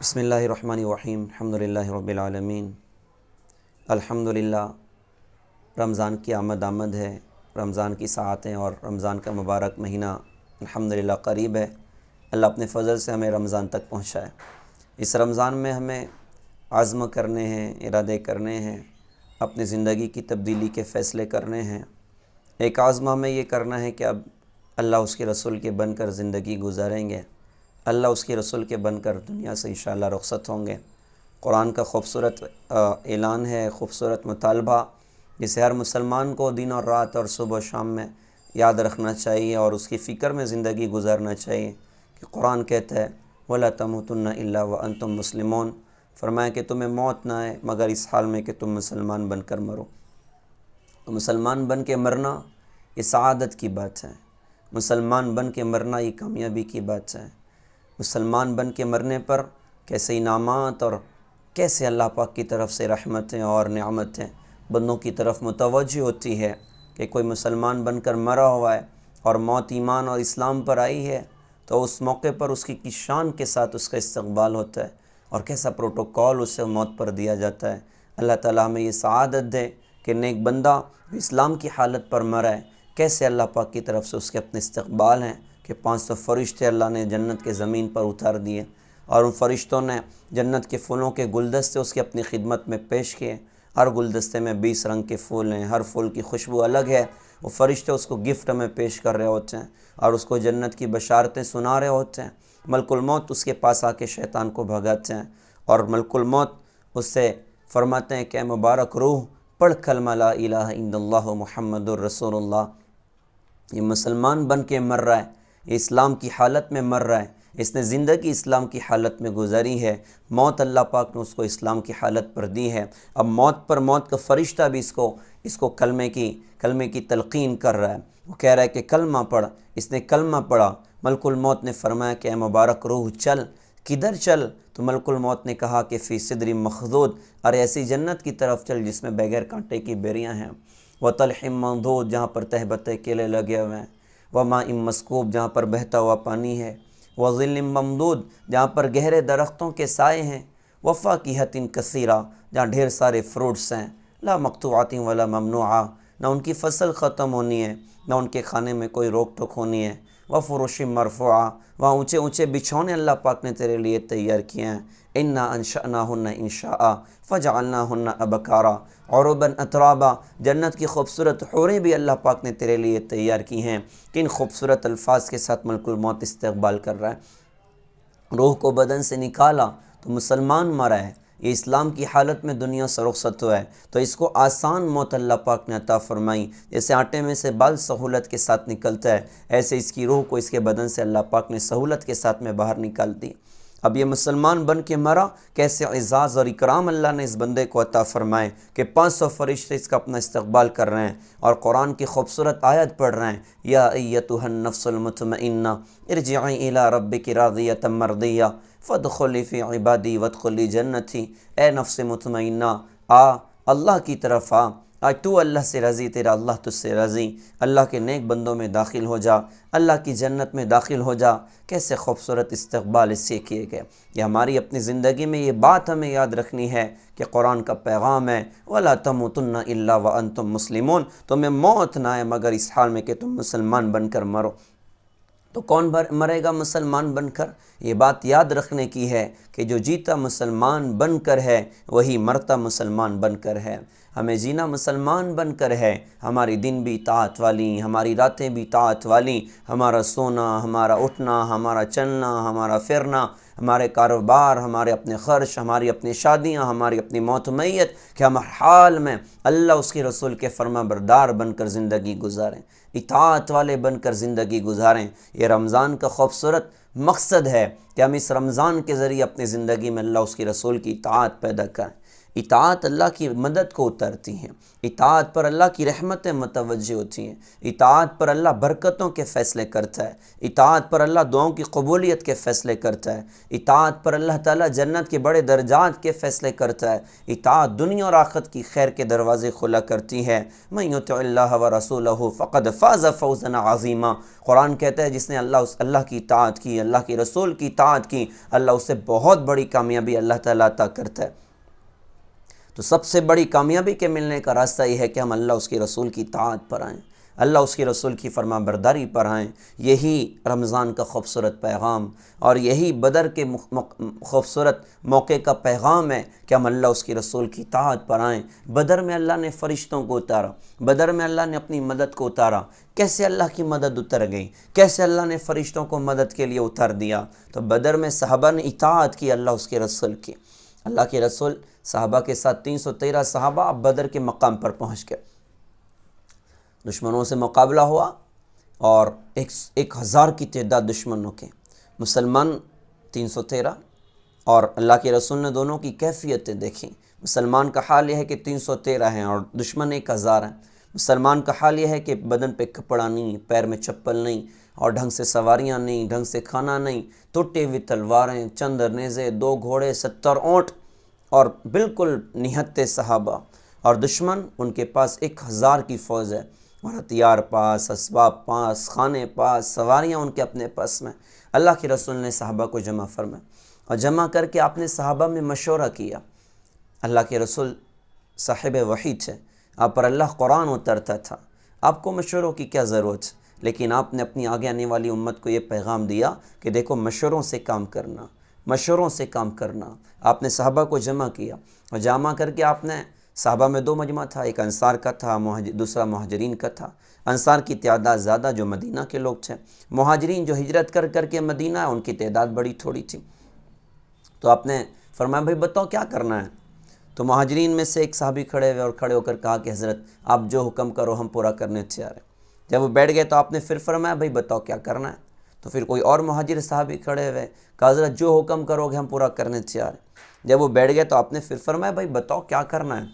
بسم اللہ الرحمن الرحیم الحمدللہ رب العالمین۔ الحمدللہ رمضان کی آمد ہے، رمضان کی ساعتیں اور رمضان کا مبارک مہینہ الحمدللہ قریب ہے۔ اللہ اپنے فضل سے ہمیں رمضان تک پہنچائے۔ اس رمضان میں ہمیں عزم کرنے ہیں، ارادے کرنے ہیں، اپنی زندگی کی تبدیلی کے فیصلے کرنے ہیں۔ ایک عزم ہمیں یہ کرنا ہے کہ اب اللہ اس کے رسول کے بن کر زندگی گزاریں گے، اللہ اس کے رسول کے بن کر دنیا سے انشاءاللہ رخصت ہوں گے۔ قرآن کا خوبصورت اعلان ہے، خوبصورت مطالبہ، جسے ہر مسلمان کو دن اور رات اور صبح و شام میں یاد رکھنا چاہیے اور اس کی فکر میں زندگی گزارنا چاہیے کہ قرآن کہتا ہے وَلَا تَمُوتُنَّ إِلَّا وَأَنْتُمْ مُسْلِمُونَ، فرمایا کہ تمہیں موت نہ آئے مگر اس حال میں کہ تم مسلمان بن کر مرو۔ تو مسلمان بن کے مرنا یہ سعادت کی بات ہے، مسلمان بن کے مرنا یہ کامیابی کی بات ہے۔ مسلمان بن کے مرنے پر کیسے انعامات اور کیسے اللہ پاک کی طرف سے رحمتیں اور نعمتیں بندوں کی طرف متوجہ ہوتی ہے کہ کوئی مسلمان بن کر مرا ہوا ہے اور موت ایمان اور اسلام پر آئی ہے، تو اس موقع پر اس کی کس شان کے ساتھ اس کا استقبال ہوتا ہے اور کیسا پروٹوکول اسے موت پر دیا جاتا ہے۔ اللہ تعالیٰ ہمیں یہ سعادت دے کہ نیک بندہ اسلام کی حالت پر مرا ہے، کیسے اللہ پاک کی طرف سے اس کے اپنے استقبال ہیں کہ 500 فرشتے اللہ نے جنت کے زمین پر اتار دیے اور ان فرشتوں نے جنت کے پھولوں کے گلدستے اس کی اپنی خدمت میں پیش کیے۔ ہر گلدستے میں 20 رنگ کے پھول ہیں، ہر پھول کی خوشبو الگ ہے۔ وہ فرشتے اس کو گفٹ میں پیش کر رہے ہوتے ہیں اور اس کو جنت کی بشارتیں سنا رہے ہوتے ہیں۔ ملک الموت اس کے پاس آ کے شیطان کو بھگاتے ہیں اور ملک الموت اس سے فرماتے ہیں کہ اے مبارک روح پڑھ کلمہ لا الہ الا اللہ محمد الرسول اللہ۔ یہ مسلمان بن کے مر رہا ہے، یہ اسلام کی حالت میں مر رہا ہے، اس نے زندگی اسلام کی حالت میں گزاری ہے۔ موت اللہ پاک نے اس کو اسلام کی حالت پر دی ہے۔ اب موت پر موت کا فرشتہ بھی اس کو کلمے کی تلقین کر رہا ہے۔ وہ کہہ رہا ہے کہ کلمہ پڑھ۔ اس نے کلمہ پڑھا۔ ملک الموت نے فرمایا کہ اے مبارک روح چل۔ کدھر چل؟ تو ملک الموت نے کہا کہ فی صدر مخضود، ارے ایسی جنت کی طرف چل جس میں بغیر کانٹے کی بیریاں ہیں۔ وطلح منضود، جہاں پر تہ بتہ کیلے لگے ہوئے ہیں۔ وماء مسکوب، جہاں پر بہتا ہوا پانی ہے۔ وظل ممدود، جہاں پر گہرے درختوں کے سائے ہیں۔ وفاکہۃ کثیرہ، جہاں ڈھیر سارے فروٹس ہیں۔ لا مقطوعۃ ولا ممنوعہ، نہ ان کی فصل ختم ہونی ہے نہ ان کے کھانے میں کوئی روک ٹوک ہونی ہے۔ وفرش مرفوعہ، وہاں اونچے اونچے بچھونے اللہ پاک نے تیرے لیے تیار کیے ہیں۔ انا انشأناہن انشاء فجعلناہن ابکارا عربا اترابا، جنت کی خوبصورت حوریں بھی اللہ پاک نے تیرے لیے تیار کی ہیں۔ کن خوبصورت الفاظ کے ساتھ ملک الموت استقبال کر رہا ہے۔ روح کو بدن سے نکالا تو مسلمان مرا ہے، یہ اسلام کی حالت میں دنیا سے رخصت ہوا ہے، تو اس کو آسان موت اللہ پاک نے عطا فرمائی۔ جیسے آٹے میں سے بال سہولت کے ساتھ نکلتا ہے، ایسے اس کی روح کو اس کے بدن سے اللہ پاک نے سہولت کے ساتھ میں باہر نکال دی۔ اب یہ مسلمان بن کے مرا، کیسے اعزاز اور اکرام اللہ نے اس بندے کو عطا فرمائے کہ 500 فرشتے اس کا اپنا استقبال کر رہے ہیں اور قرآن کی خوبصورت آیت پڑھ رہے ہیں، یا ایتھا النفس المطمئنہ ارجعی الی ربک راضیۃ مرضیہ فادخلی فی عبادی وادخلی جنتی، اے نفس مطمئنہ آ اللہ کی طرف آج تو اللہ سے راضی، تیرا اللہ تجھ سے راضی، اللہ کے نیک بندوں میں داخل ہو جا، اللہ کی جنت میں داخل ہو جا۔ کیسے خوبصورت استقبال اس سے کیے گئے۔ یہ ہماری اپنی زندگی میں یہ بات ہمیں یاد رکھنی ہے کہ قرآن کا پیغام ہے وَلَا تَمُوتُنَّ إِلَّا وَأَنْتُمْ مُسْلِمُونَ، تمہیں موت نہ آئے مگر اس حال میں کہ تم مسلمان بن کر مرو۔ تو کون مرے گا مسلمان بن کر؟ یہ بات یاد رکھنے کی ہے کہ جو جیتا مسلمان بن کر ہے وہی مرتا مسلمان بن کر ہے۔ ہمیں جینا مسلمان بن کر ہے، ہماری دن بھی طاعت والی، ہماری راتیں بھی طاعت والی، ہمارا سونا، ہمارا اٹھنا، ہمارا چلنا، ہمارا پھرنا، ہمارے کاروبار، ہمارے اپنے خرچ، ہماری اپنی شادیاں، ہماری اپنی موت و میت، کہ ہم ہر حال میں اللہ اس کے رسول کے فرما بردار بن کر زندگی گزاریں، اطاعت والے بن کر زندگی گزاریں۔ یہ رمضان کا خوبصورت مقصد ہے کہ ہم اس رمضان کے ذریعے اپنی زندگی میں اللہ اس کے رسول کی اطاعت پیدا کریں، اطاعت اللہ کی مدد کو اترتی ہیں، اطاعت پر اللہ کی رحمتیں متوجہ ہوتی ہیں، اطاعت پر اللہ برکتوں کے فیصلے کرتا ہے، اطاعت پر اللہ دعاؤں کی قبولیت کے فیصلے کرتا ہے، اطاعت پر اللہ تعالیٰ جنت کے بڑے درجات کے فیصلے کرتا ہے، اطاعت دنیا اور آخرت کی خیر کے دروازے کھلا کرتی ہے۔ من یطع اللہ ورسولہ فقد فاز فوزا عظیما، قرآن کہتا ہے جس نے اللہ کی اطاعت کی، اللہ کے رسول کی اطاعت کی، اللہ اسے بہت بڑی کامیابی اللہ تعالیٰ عطا کرتا ہے۔ تو سب سے بڑی کامیابی کے ملنے کا راستہ یہ ہے کہ ہم اللہ اس کے رسول کی اطاعت پر آئیں، اللہ اس کے رسول کی فرما برداری پر آئیں۔ یہی رمضان کا خوبصورت پیغام اور یہی بدر کے خوبصورت موقع کا پیغام ہے کہ ہم اللہ اس کے رسول کی اطاعت پر آئیں۔ بدر میں اللہ نے فرشتوں کو اتارا، بدر میں اللہ نے اپنی مدد کو اتارا۔ کیسے اللہ کی مدد اتر گئی؟ کیسے اللہ نے فرشتوں کو مدد کے لیے اتار دیا؟ تو بدر میں صحابہ نے اطاعت کی اللہ اس کے رسول کی۔ اللہ کے رسول صحابہ کے ساتھ 313 صحابہ اب بدر کے مقام پر پہنچ گئے، دشمنوں سے مقابلہ ہوا اور 1000 کی تعداد دشمنوں کے، مسلمان 313 اور اللہ کے رسول نے دونوں کی کیفیتیں دیکھیں۔ مسلمان کا حال یہ ہے کہ 313 ہیں اور دشمن 1000 ہیں۔ مسلمان کا حال یہ ہے کہ بدن پہ کپڑا نہیں، پیر میں چپل نہیں اور ڈھنگ سے سواریاں نہیں، ڈھنگ سے کھانا نہیں، ٹوٹی ہوئی تلواریں، چند نیزے، 2 گھوڑے، 70 اونٹ اور بالکل نہتے صحابہ، اور دشمن ان کے پاس 1000 کی فوج ہے اور ہتھیار پاس، اسباب پاس، خانے پاس، سواریاں ان کے اپنے پاس میں۔ اللہ کے رسول نے صحابہ کو جمع فرمایا اور جمع کر کے آپ نے صحابہ میں مشورہ کیا۔ اللہ کے رسول صاحب وحی تھے، آپ پر اللہ قرآن اترتا تھا، آپ کو مشوروں کی کیا ضرورت ہے؟ لیکن آپ نے اپنی آگے آنے والی امت کو یہ پیغام دیا کہ دیکھو مشوروں سے کام کرنا، مشوروں سے کام کرنا۔ آپ نے صحابہ کو جمع کیا اور جمع کر کے آپ نے صحابہ میں 2 مجمع تھا، ایک انصار کا تھا، دوسرا مہاجرین کا تھا۔ انصار کی تعداد زیادہ جو مدینہ کے لوگ تھے، مہاجرین جو ہجرت کر کے مدینہ ان کی تعداد بڑی تھوڑی تھی۔ تو آپ نے فرمایا بھائی بتاؤ کیا کرنا ہے؟ تو مہاجرین میں سے ایک صحابی کھڑے ہوئے اور کھڑے ہو کر کہا کہ حضرت آپ جو حکم کرو ہم پورا کرنے تیار ہیں۔ جب وہ بیٹھ گئے تو آپ نے پھر فرمایا بھائی بتاؤ کیا کرنا ہے؟ تو پھر کوئی اور مہاجر صحابی کھڑے ہوئے، کہا حضرت جو حکم کرو گے ہم پورا کرنے تیار ہیں۔ جب وہ بیٹھ گئے تو آپ نے پھر فرمایا بھائی بتاؤ کیا کرنا ہے؟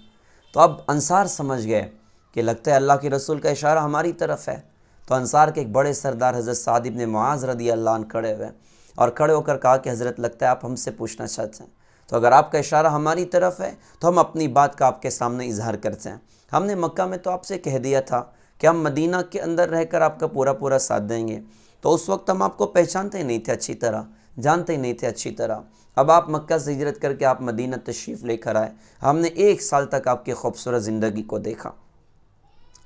تو اب انصار سمجھ گئے کہ لگتا ہے اللہ کے رسول کا اشارہ ہماری طرف ہے۔ تو انصار کے ایک بڑے سردار حضرت سعد بن معاذ رضی اللہ عنہ کھڑے ہوئے اور کھڑے ہو کر کہا کہ حضرت لگتا ہے آپ ہم سے پوچھنا چاہتے ہیں، تو اگر آپ کا اشارہ ہماری طرف ہے تو ہم اپنی بات کا آپ کے سامنے اظہار کرتے ہیں۔ ہم نے مکہ میں تو آپ سے کہہ دیا تھا کہ ہم مدینہ کے اندر رہ کر آپ کا پورا ساتھ دیں گے، تو اس وقت ہم آپ کو پہچانتے ہی نہیں تھے اچھی طرح، جانتے ہی نہیں تھے اچھی طرح۔ اب آپ مکہ سے ہجرت کر کے آپ مدینہ تشریف لے کر آئے، ہم نے 1 سال تک آپ کی خوبصورت زندگی کو دیکھا،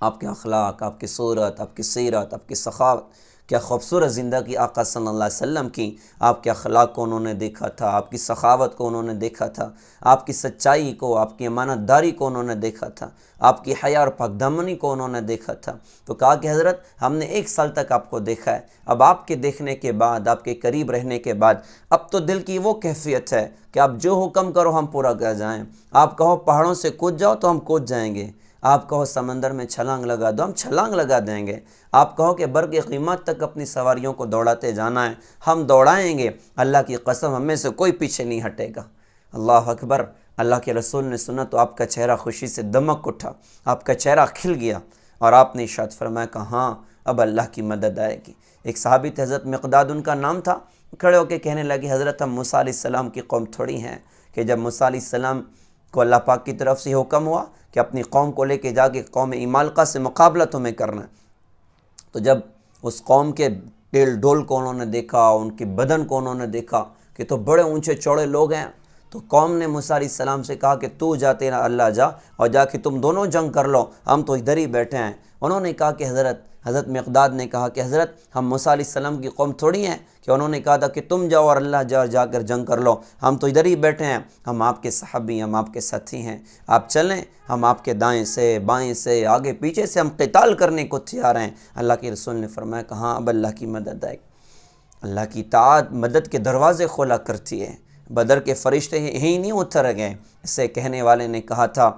آپ کے اخلاق، آپ کی صورت، آپ کی سیرت، آپ کی سخاوت، کیا خوبصورت زندگی آقا صلی اللہ علیہ وسلم کی۔ آپ کے اخلاق کو انہوں نے دیکھا تھا، آپ کی سخاوت کو انہوں نے دیکھا تھا، آپ کی سچائی کو، آپ کی امانت داری کو انہوں نے دیکھا تھا، آپ کی حیا اور پاک دامنی کو انہوں نے دیکھا تھا۔ تو کہا کہ حضرت ہم نے 1 سال تک آپ کو دیکھا ہے، اب آپ کے دیکھنے کے بعد، آپ کے قریب رہنے کے بعد اب تو دل کی وہ کیفیت ہے کہ آپ جو حکم کرو ہم پورا کر جائیں۔ آپ کہو پہاڑوں سے کود جاؤ تو ہم کود جائیں گے، آپ کہو سمندر میں چھلانگ لگا دو ہم چھلانگ لگا دیں گے، آپ کہو کہ برق قیمت تک اپنی سواریوں کو دوڑاتے جانا ہے ہم دوڑائیں گے، اللہ کی قسم ہم میں سے کوئی پیچھے نہیں ہٹے گا۔ اللہ اکبر۔ اللہ کے رسول نے سنا تو آپ کا چہرہ خوشی سے دمک اٹھا، آپ کا چہرہ کھل گیا اور آپ نے ارشاد فرمایا کہ ہاں اب اللہ کی مدد آئے گی۔ ایک صحابی تھے حضرت مقداد ان کا نام تھا، کھڑے ہو کے کہنے لگے حضرت ہم موسیٰ علیہ السلام کی قوم تھوڑی ہیں کہ جب موسیٰ علیہ السلام کو اللہ پاک کی طرف سے حکم ہوا کہ اپنی قوم کو لے کے جا کے قوم ایمالقہ سے مقابلہ تمہیں کرنا ہے، تو جب اس قوم کے ڈیل ڈول کو انہوں نے دیکھا، ان کے بدن کو انہوں نے دیکھا کہ تو بڑے اونچے چوڑے لوگ ہیں، تو قوم نے موسیٰ علیہ السلام سے کہا کہ تو جا تیرا اللہ جا اور جا کے تم دونوں جنگ کر لو، ہم تو ادھر ہی بیٹھے ہیں۔ انہوں نے کہا کہ حضرت مقداد نے کہا کہ حضرت ہم موسیٰ علیہ السلام کی قوم تھوڑی ہیں کہ انہوں نے کہا تھا کہ تم جاؤ اور اللہ جا کر جنگ کر لو، ہم تو ادھر ہی بیٹھے ہیں، ہم آپ کے صحابی، ہم آپ کے ساتھی ہیں، آپ چلیں، ہم آپ کے دائیں سے بائیں سے آگے پیچھے سے ہم قتال کرنے کو تیار ہیں۔ اللہ کے رسول نے فرمایا کہ ہاں اب اللہ کی مدد آئے۔ اللہ کی اطاعت مدد کے دروازے کھولا کرتی ہے۔ بدر کے فرشتے یہیں نہیں اتر گئے، اسے کہنے والے نے کہا تھا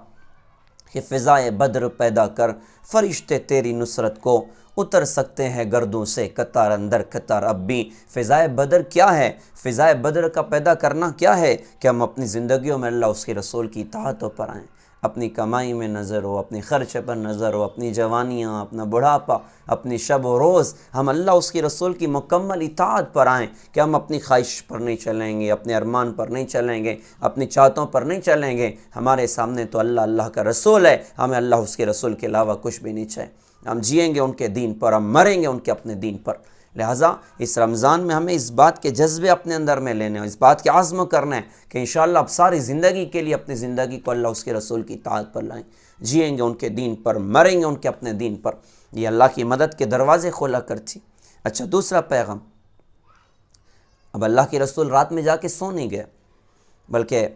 کہ فضائے بدر پیدا کر، فرشتے تیری نصرت کو اتر سکتے ہیں گردوں سے قطار اندر قطار اب بھی۔ فضائے بدر کیا ہے؟ فضائے بدر کا پیدا کرنا کیا ہے کہ ہم اپنی زندگیوں میں اللہ اس کے رسول کی اطاعتوں پر آئیں، اپنی کمائی میں نظر ہو، اپنی خرچ پر نظر ہو، اپنی جوانیاں، اپنا بڑھاپا، اپنی شب و روز ہم اللہ اس کے رسول کی مکمل اطاعت پر آئیں کہ ہم اپنی خواہش پر نہیں چلیں گے، اپنے ارمان پر نہیں چلیں گے، اپنی چاہتوں پر نہیں چلیں گے۔ ہمارے سامنے تو اللہ کا رسول ہے، ہمیں اللہ اس کے رسول کے علاوہ کچھ بھی نہیں چاہیے۔ ہم جئیں گے ان کے دین پر، ہم مریں گے ان کے اپنے دین پر۔ لہٰذا اس رمضان میں ہمیں اس بات کے جذبے اپنے اندر میں لینے ہیں، اس بات کے عزم کرنا ہے کہ انشاءاللہ اب ساری زندگی کے لیے اپنی زندگی کو اللہ اس کے رسول کی اطاعت پر لائیں، جئیں گے ان کے دین پر، مریں گے ان کے اپنے دین پر۔ یہ اللہ کی مدد کے دروازے کھولا کرتی۔ اچھا، دوسرا پیغام، اب اللہ کے رسول رات میں جا کے سو نہیں گئے، بلکہ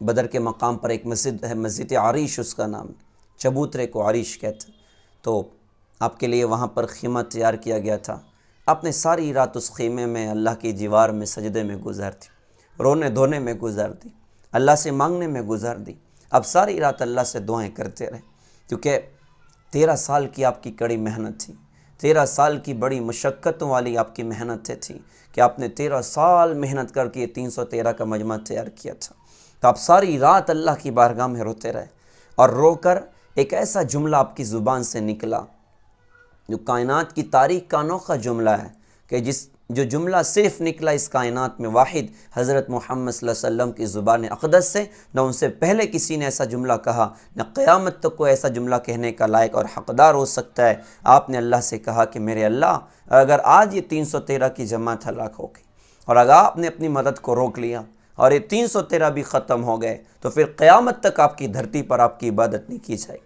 بدر کے مقام پر ایک مسجد ہے، مسجد عریش اس کا نام، چبوترے کو عریش کہتے ہیں، تو آپ کے لیے وہاں پر خیمہ تیار کیا گیا تھا۔ آپ نے ساری رات اس خیمے میں اللہ کی دیوار میں سجدے میں گزار دی، رونے دھونے میں گزار دی، اللہ سے مانگنے میں گزار دی۔ اب ساری رات اللہ سے دعائیں کرتے رہے، کیونکہ 13 سال کی آپ کی کڑی محنت تھی، 13 سال کی بڑی مشقتوں والی آپ کی محنتیں تھیں کہ آپ نے 13 سال محنت کر کے 313 کا مجمع تیار کیا تھا۔ تو آپ ساری رات اللہ کی بارگاہ میں روتے رہے، اور رو کر ایک ایسا جملہ آپ کی زبان سے نکلا جو کائنات کی تاریخ کا انوکھا جملہ ہے، کہ جو جملہ صرف نکلا اس کائنات میں واحد حضرت محمد صلی اللہ علیہ وسلم کی زبان اقدس سے، نہ ان سے پہلے کسی نے ایسا جملہ کہا، نہ قیامت تک کوئی ایسا جملہ کہنے کا لائق اور حقدار ہو سکتا ہے۔ آپ نے اللہ سے کہا کہ میرے اللہ، اگر آج یہ 313 کی جماعت ہلاک ہو گئی، اور اگر آپ نے اپنی مدد کو روک لیا اور یہ 313 بھی ختم ہو گئے، تو پھر قیامت تک آپ کی دھرتی پر آپ کی عبادت نہیں کی جائے۔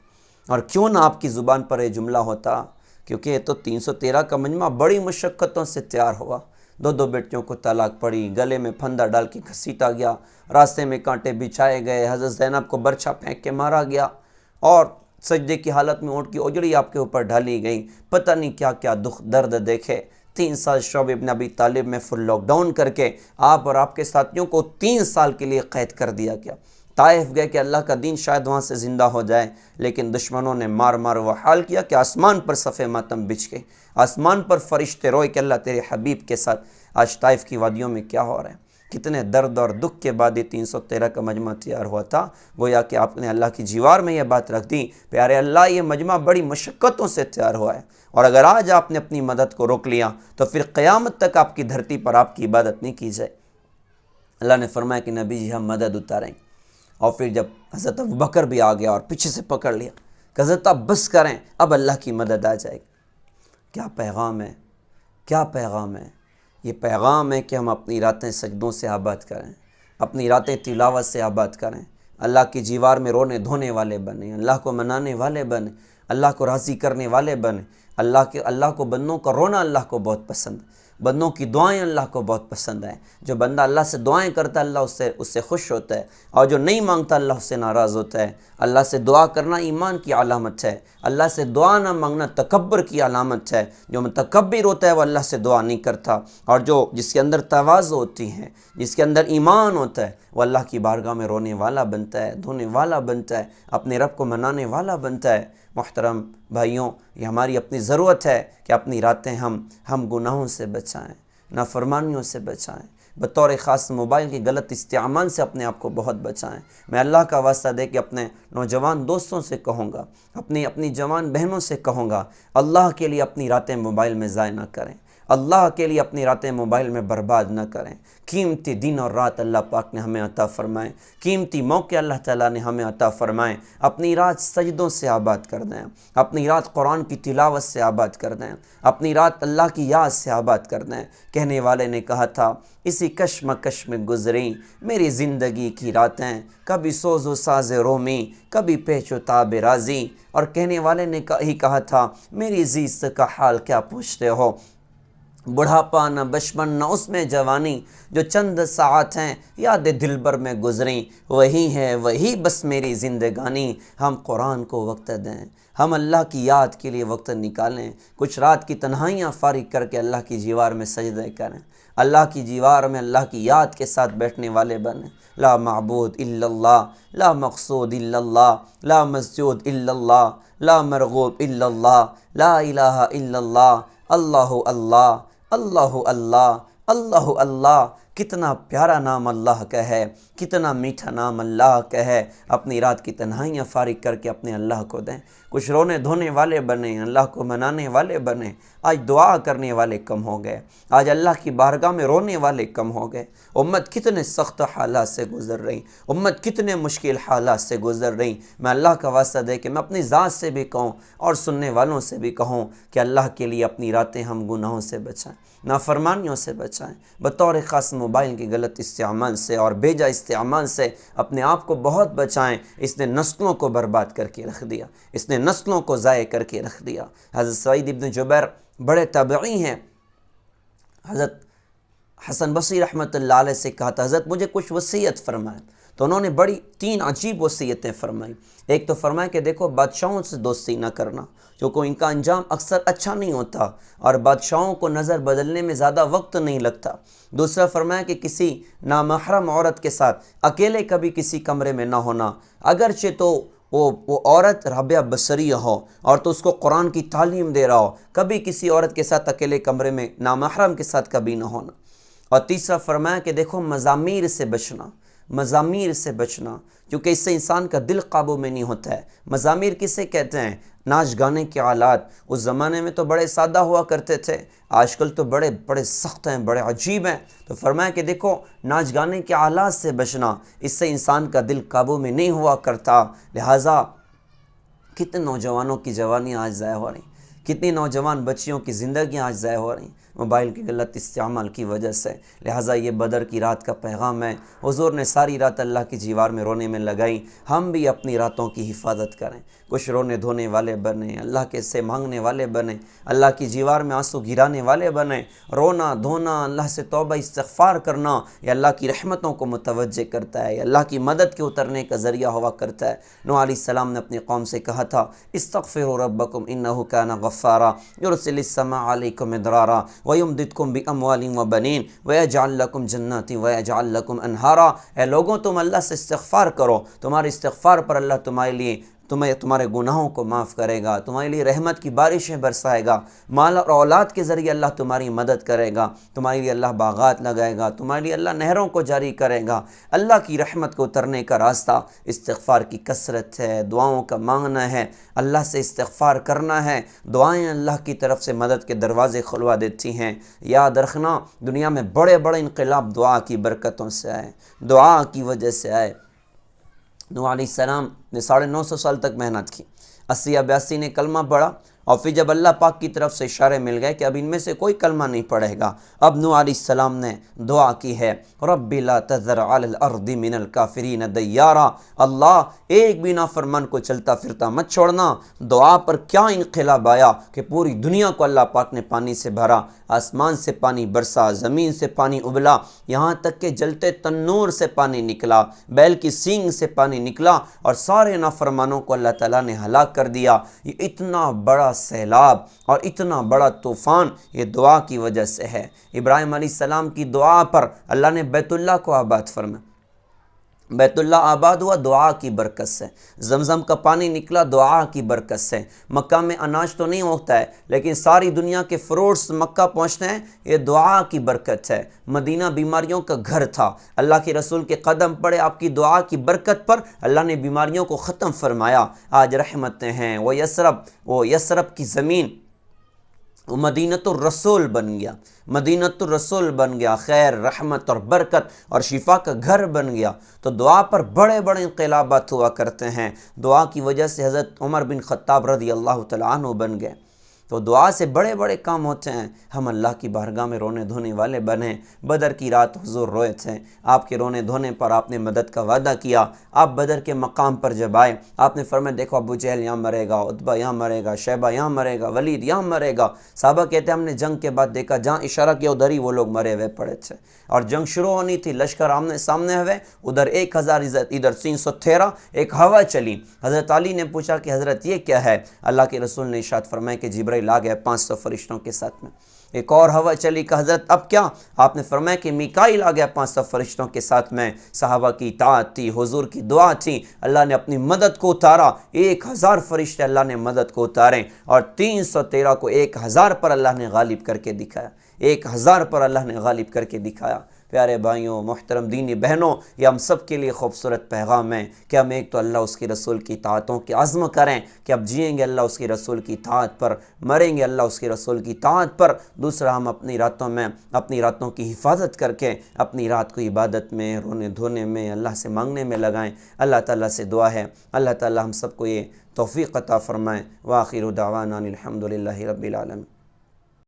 اور کیوں نہ آپ کی زبان پر یہ جملہ ہوتا، کیونکہ یہ تو 313 کا مجمع بڑی مشقتوں سے تیار ہوا، 2 بیٹیوں کو طلاق پڑی، گلے میں پھندا ڈال کے گھسیٹا گیا، راستے میں کانٹے بچھائے گئے، حضرت زینب کو برچھا پھینک کے مارا گیا، اور سجدے کی حالت میں اونٹ کی اجڑی آپ کے اوپر ڈالی گئی، پتہ نہیں کیا کیا دکھ درد دیکھے۔ 3 سال شعیب ابن ابی طالب میں فل لاک ڈاؤن کر کے آپ اور آپ کے ساتھیوں کو 3 سال کے لیے قید کر دیا گیا۔ طائف گئے کہ اللہ کا دین شاید وہاں سے زندہ ہو جائے، لیکن دشمنوں نے مار وہ حال کیا کہ آسمان پر صف ماتم بچھ گئے، آسمان پر فرشتے روئے کہ اللہ تیرے حبیب کے ساتھ آج طائف کی وادیوں میں کیا ہو رہا ہے۔ کتنے درد اور دکھ کے بعد یہ 313 کا مجمع تیار ہوا تھا، گویا کہ آپ نے اللہ کی جیوار میں یہ بات رکھ دی، پیارے اللہ یہ مجمع بڑی مشقتوں سے تیار ہوا ہے، اور اگر آج آپ نے اپنی مدد کو روک لیا تو پھر قیامت تک آپ کی دھرتی پر آپ کی عبادت نہیں کی جائے۔ اللہ نے فرمایا کہ نبی جی ہم مدد اتاریں، اور پھر جب حضرت ابوبکر بھی آ گیا اور پیچھے سے پکڑ لیا کہ حضرت آپ بس کریں، اب اللہ کی مدد آ جائے گی۔ کیا پیغام ہے، کیا پیغام ہے! یہ پیغام ہے کہ ہم اپنی راتیں سجدوں سے آباد کریں، اپنی راتیں تلاوت سے آباد کریں، اللہ کی جیوار میں رونے دھونے والے بنیں، اللہ کو منانے والے بنیں، اللہ کو راضی کرنے والے بنیں۔ اللہ کو بندوں کا رونا اللہ کو بہت پسند ہے، بندوں کی دعائیں اللہ کو بہت پسند ہیں۔ جو بندہ اللہ سے دعائیں کرتا ہے اللہ اس سے خوش ہوتا ہے، اور جو نہیں مانگتا اللہ اس سے ناراض ہوتا ہے۔ اللہ سے دعا کرنا ایمان کی علامت ہے، اللہ سے دعا نہ مانگنا تکبر کی علامت ہے۔ جو متکبر ہوتا ہے وہ اللہ سے دعا نہیں کرتا، اور جس کے اندر تواضع ہوتی ہے، جس کے اندر ایمان ہوتا ہے، وہ اللہ کی بارگاہ میں رونے والا بنتا ہے، دھونے والا بنتا ہے، اپنے رب کو منانے والا بنتا ہے۔ محترم بھائیوں، یہ ہماری اپنی ضرورت ہے کہ اپنی راتیں ہم گناہوں سے بچائیں، نافرمانیوں سے بچائیں، بطور خاص موبائل کے غلط استعمال سے اپنے آپ کو بہت بچائیں۔ میں اللہ کا واسطہ دے کے اپنے نوجوان دوستوں سے کہوں گا، اپنی جوان بہنوں سے کہوں گا، اللہ کے لیے اپنی راتیں موبائل میں ضائع نہ کریں، اللہ کے لیے اپنی راتیں موبائل میں برباد نہ کریں۔ قیمتی دن اور رات اللہ پاک نے ہمیں عطا فرمائے، قیمتی موقع اللہ تعالیٰ نے ہمیں عطا فرمائے۔ اپنی رات سجدوں سے آباد کر دیں، اپنی رات قرآن کی تلاوت سے آباد کر دیں، اپنی رات اللہ کی یاد سے آباد کر دیں۔ کہنے والے نے کہا تھا، اسی کشمکش میں گزری میری زندگی کی راتیں، کبھی سوز و ساز رومی، کبھی پیچ و تاب رازی۔ اور کہنے والے نے کہا تھا، میری زیست کا حال کیا پوچھتے ہو، بڑھاپا نہ بچپن نہ اس میں جوانی، جو چند ساعت ہیں یاد دلبر میں گزری، وہی ہے وہی بس میری زندگانی۔ ہم قرآن کو وقت دیں، ہم اللہ کی یاد کے لیے وقت نکالیں، کچھ رات کی تنہائیاں فارغ کر کے اللہ کی جیوار میں سجدے کریں، اللہ کی دیوار میں اللہ کی یاد کے ساتھ بیٹھنے والے بنیں۔ لا معبود الا اللہ، لا مقصود الا اللہ، لا مسجود الا اللہ، لا مرغوب الا اللہ، لا الہ الا اللہ، اللہ اللہ، اللہ اللہ، اللہ اللہ۔ کتنا پیارا نام اللہ کا ہے، کتنا میٹھا نام اللہ کا ہے۔ اپنی رات کی تنہائیاں فارغ کر کے اپنے اللہ کو دیں۔ کچھ رونے دھونے والے بنیں، اللہ کو منانے والے بنیں۔ آج دعا کرنے والے کم ہو گئے، آج اللہ کی بارگاہ میں رونے والے کم ہو گئے۔ امت کتنے سخت حالات سے گزر رہی، امت کتنے مشکل حالات سے گزر رہی۔ میں اللہ کا واسطہ دے کہ میں اپنی ذات سے بھی کہوں اور سننے والوں سے بھی کہوں کہ اللہ کے لیے اپنی راتیں ہم گناہوں سے بچائیں، نافرمانیوں سے بچائیں، بطور خاص موبائل کے غلط استعمال سے اور بیجا استعمال سے اپنے آپ کو بہت بچائیں۔ اس نے نسلوں کو برباد کر کے رکھ دیا، اس نے نسلوں کو ضائع کر کے رکھ دیا۔ حضرت سعید ابن جبیر بڑے تابعی ہیں، حضرت حسن بصری رحمۃ اللہ علیہ سے کہا تھا حضرت مجھے کچھ وصیت فرمائیں، تو انہوں نے بڑی 3 عجیب وصیتیں فرمائیں۔ ایک تو فرمایا کہ دیکھو بادشاہوں سے دوستی نہ کرنا، کیونکہ ان کا انجام اکثر اچھا نہیں ہوتا اور بادشاہوں کو نظر بدلنے میں زیادہ وقت نہیں لگتا۔ دوسرا فرمایا کہ کسی نامحرم عورت کے ساتھ اکیلے کبھی کسی کمرے میں نہ ہونا، اگرچہ تو وہ عورت رابعہ بصریہ ہو اور تو اس کو قرآن کی تعلیم دے رہا ہو، کبھی کسی عورت کے ساتھ اکیلے کمرے میں نامحرم کے ساتھ کبھی نہ ہونا۔ اور تیسرا فرمایا کہ دیکھو مزامیر سے بچنا، مزامیر سے بچنا، کیونکہ اس سے انسان کا دل قابو میں نہیں ہوتا ہے۔ مزامیر کسے کہتے ہیں؟ ناچ گانے کے آلات۔ اس زمانے میں تو بڑے سادہ ہوا کرتے تھے، آج کل تو بڑے بڑے سخت ہیں، بڑے عجیب ہیں۔ تو فرمایا کہ دیکھو ناچ گانے کے آلات سے بچنا، اس سے انسان کا دل قابو میں نہیں ہوا کرتا۔ لہٰذا کتنے نوجوانوں کی جوانیاں آج ضائع ہو رہی ہیں، کتنی نوجوان بچیوں کی زندگیاں آج ضائع ہو رہی ہیں موبائل کے غلط استعمال کی وجہ سے۔ لہٰذا یہ بدر کی رات کا پیغام ہے۔ حضور نے ساری رات اللہ کی جیوار میں رونے میں لگائی، ہم بھی اپنی راتوں کی حفاظت کریں، کچھ رونے دھونے والے بنیں، اللہ کے سے مانگنے والے بنیں، اللہ کی جیوار میں آنسو گرانے والے بنیں۔ رونا دھونا، اللہ سے توبہ استغفار کرنا، یہ اللہ کی رحمتوں کو متوجہ کرتا ہے، یہ اللہ کی مدد کے اترنے کا ذریعہ ہوا کرتا ہے۔ نوح علیہ السلام نے اپنی قوم سے کہا تھا استغفروا ربکم انہ کان غفارا یرسل السماء علیکم مدرارا وَيُمْدِدْكُمْ بِأَمْوَالٍ وَبَنِينَ وَيَجْعَلْ لَكُمْ جَنَّاتٍ وَيَجْعَلْ لَكُمْ أَنْهَارًا۔ اے لوگوں تم اللہ سے استغفار کرو، تمہارے استغفار پر اللہ تمہارے لیے تمہارے گناہوں کو معاف کرے گا، تمہارے لیے رحمت کی بارشیں برسائے گا، مال اور اولاد کے ذریعے اللہ تمہاری مدد کرے گا، تمہارے لیے اللہ باغات لگائے گا، تمہارے لیے اللہ نہروں کو جاری کرے گا۔ اللہ کی رحمت کو اترنے کا راستہ استغفار کی کثرت ہے، دعاؤں کا مانگنا ہے، اللہ سے استغفار کرنا ہے۔ دعائیں اللہ کی طرف سے مدد کے دروازے کھلوا دیتی ہیں۔ یاد رکھنا دنیا میں بڑے بڑے انقلاب دعا کی برکتوں سے آئے، دعا کی وجہ سے آئے۔ نوح علیہ السلام نے 950 سال تک محنت کی، 80 یا 82 نے کلمہ پڑھا، اور پھر جب اللہ پاک کی طرف سے اشارے مل گئے کہ اب ان میں سے کوئی کلمہ نہیں پڑھے گا، اب نوح علیہ السلام نے دعا کی ہے رب لا تذر علی الارض من الکافرین دیارا، اللہ ایک بھی نافرمان کو چلتا پھرتا مت چھوڑنا۔ دعا پر کیا انقلاب آیا کہ پوری دنیا کو اللہ پاک نے پانی سے بھرا، آسمان سے پانی برسا، زمین سے پانی ابلا، یہاں تک کہ جلتے تنور سے پانی نکلا، بیل کی سینگ سے پانی نکلا، اور سارے نافرمانوں کو اللہ تعالیٰ نے ہلاک کر دیا۔ یہ اتنا بڑا سیلاب اور اتنا بڑا طوفان یہ دعا کی وجہ سے ہے۔ ابراہیم علیہ السلام کی دعا پر اللہ نے بیت اللہ کو آباد فرمایا، بیت اللہ آباد ہوا دعا کی برکت سے، زمزم کا پانی نکلا دعا کی برکت سے۔ مکہ میں اناج تو نہیں ہوتا ہے لیکن ساری دنیا کے فروٹس مکہ پہنچتے ہیں، یہ دعا کی برکت ہے۔ مدینہ بیماریوں کا گھر تھا، اللہ کے رسول کے قدم پڑے، آپ کی دعا کی برکت پر اللہ نے بیماریوں کو ختم فرمایا۔ آج رحمتیں ہیں، وہ یثرب کی زمین وہ مدینۃ الرسول بن گیا، مدینۃ الرسول بن گیا، خیر رحمت اور برکت اور شفا کا گھر بن گیا۔ تو دعا پر بڑے بڑے انقلابات ہوا کرتے ہیں۔ دعا کی وجہ سے حضرت عمر بن خطاب رضی اللہ تعالیٰ عنہ بن گئے۔ تو دعا سے بڑے بڑے کام ہوتے ہیں۔ ہم اللہ کی بارگاہ میں رونے دھونے والے بنیں۔ بدر کی رات حضور روئے تھے، آپ کے رونے دھونے پر آپ نے مدد کا وعدہ کیا۔ آپ بدر کے مقام پر جب آئے آپ نے فرمایا دیکھو ابو جہل یہاں مرے گا، عتبہ یہاں مرے گا، شیبہ یہاں مرے گا، ولید یہاں مرے گا۔ صحابہ کہتے ہیں ہم نے جنگ کے بعد دیکھا جہاں اشارہ کیا ادھر ہی وہ لوگ مرے ہوئے پڑے تھے، اور جنگ شروع ہونی تھی، لشکر آمنے سامنے ہوئے، ادھر 1000 ادھر 313، ایک ہوا چلی۔ حضرت علی نے پوچھا کہ حضرت یہ کیا ہے؟ اللہ کے رسول نے ارشاد فرمایا کہ جبرائیل آ گیا 500 فرشتوں کے ساتھ میں۔ ایک اور ہوا چلی کہ حضرت اب کیا؟ آپ نے فرمایا کہ میکائیل آ گیا 500 فرشتوں کے ساتھ میں، صحابہ کی اطاعت تھی، حضور کی دعا تھی، اللہ نے اپنی مدد کو اتارا، 1000 فرشتے اللہ نے مدد کو اتارے، اور 313 کو 1000 پر اللہ نے غالب کر کے دکھایا، 1000 پر اللہ نے غالب کر کے دکھایا۔ پیارے بھائیوں، محترم دینی بہنوں، یہ ہم سب کے لیے خوبصورت پیغام ہے کہ ہم ایک تو اللہ اس کے رسول کی اطاعتوں کے عزم کریں کہ اب جئیں گے اللہ اس کے رسول کی اطاعت پر، مریں گے اللہ اس کے رسول کی اطاعت پر۔ دوسرا، ہم اپنی راتوں میں اپنی راتوں کی حفاظت کر کے اپنی رات کو عبادت میں، رونے دھونے میں، اللہ سے مانگنے میں لگائیں۔ اللہ تعالیٰ سے دعا ہے اللہ تعالیٰ ہم سب کو یہ توفیق عطا فرمائیں۔ وآخر دعوانا الحمد للہ رب العالمین۔